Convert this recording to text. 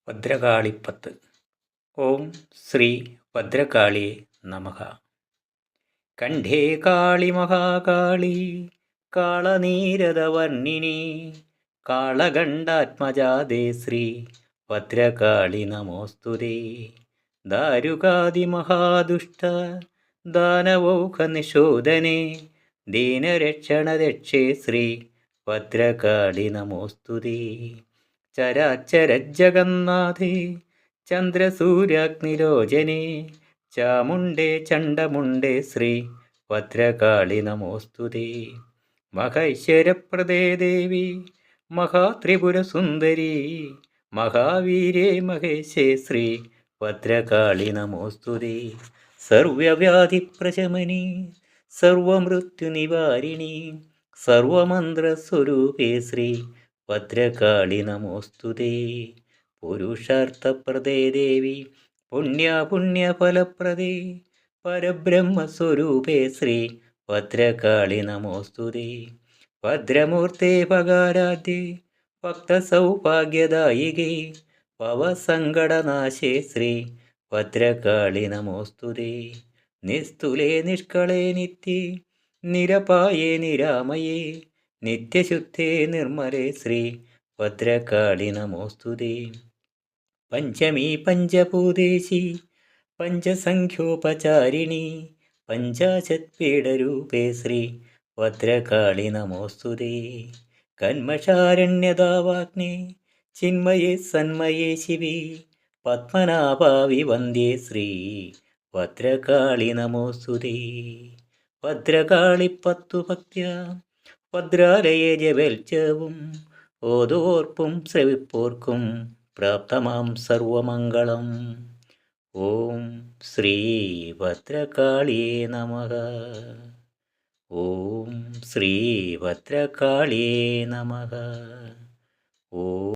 ഭദ്രകാളിപ്പത്ത്. ഓം ശ്രീ ഭദ്രകാളിയെ നമഃ. കണ്ഠേ കാളി മഹാകാളി കാളനീരദവർണിനി കാളകണ്ഠാത്മജാതേ ശ്രീ ഭദ്രകാളി നമോസ്തുതേ. ദാരുകാദിമഹാദുഷ്ട ദാനവൗഖനിശോധനേ ദീനരക്ഷണരക്ഷേ ശ്രീ ഭദ്രകാളി നമോസ്തുതേ. ചരാചരജഗന്നാഥേ ചന്ദ്രസൂര്യാഗ്നിലോചനേ ചാമുണ്ടേ ചണ്ഡമുണ്ടേ ശ്രീ ഭദ്രകാളി നമോസ്തുതേ. മഹൈശ്വര്യപ്രദേ ദേവി മഹാത്രിപുരസുന്ദരീ മഹാവീരേ മഹേശേ ശ്രീ ഭദ്രകാളി നമോസ്തുതേ. സർവ്വവ്യാധിപ്രശമനീ സർവമൃത്യുനിവാരിണീ സർവമന്ത്രസ്വരൂപേ ശ്രീ ഭദ്രകാളി നമോസ്തുതേ. പുരുഷാർത്ഥപ്രദേ ദേവി പുണ്യഫലപ്രദേ പരബ്രഹ്മസ്വരൂപേ ശ്രീ ഭദ്രകാളി നമോസ്തുതേ. ഭദ്രമൂർത്തേ ഭഗാരാധ്യേ ഭക്തസൗഭാഗ്യദായികേ ഭവസങ്കടനാശേ ശ്രീ ഭദ്രകാളി നമോസ്തുതേ. നിസ്തുലേ നിഷ്കളേ നിത്യേ നിരപായേ നിരാമയേ നിത്യശുദ്ധേ നിർമ്മലേ ശ്രീ ഭദ്രകാളി നമോസ്തുതേ. പഞ്ചമീ പഞ്ചഭൂതേശി പഞ്ചസംഖ്യോപചാരിണി പഞ്ചാശത്പീഠരൂപേ ശ്രീ ഭദ്രകാളി നമോസ്തുതേ. കന്മഷാരണ്യദാവാഗ്നേ ചിന്മയേ സന്മയേ ശിവേ പത്മനാഭാവി വന്ദ്യേ ശ്രീ ഭദ്രകാളി നമോസ്തുതേ. ഭദ്രകാളിപ്പത്തു ഭക്ത്യാ ഭദ്രാലയേ ജപേൽച്ചവും ഓതോർപ്പും ശ്രവിപ്പോർക്കും പ്രാപ്തമാം സർവമംഗളം. ഓം ശ്രീ ഭദ്രകാളിയേ നമഃ. ഓം ശ്രീ ഭദ്രകാളിയേ നമഃ. ഓം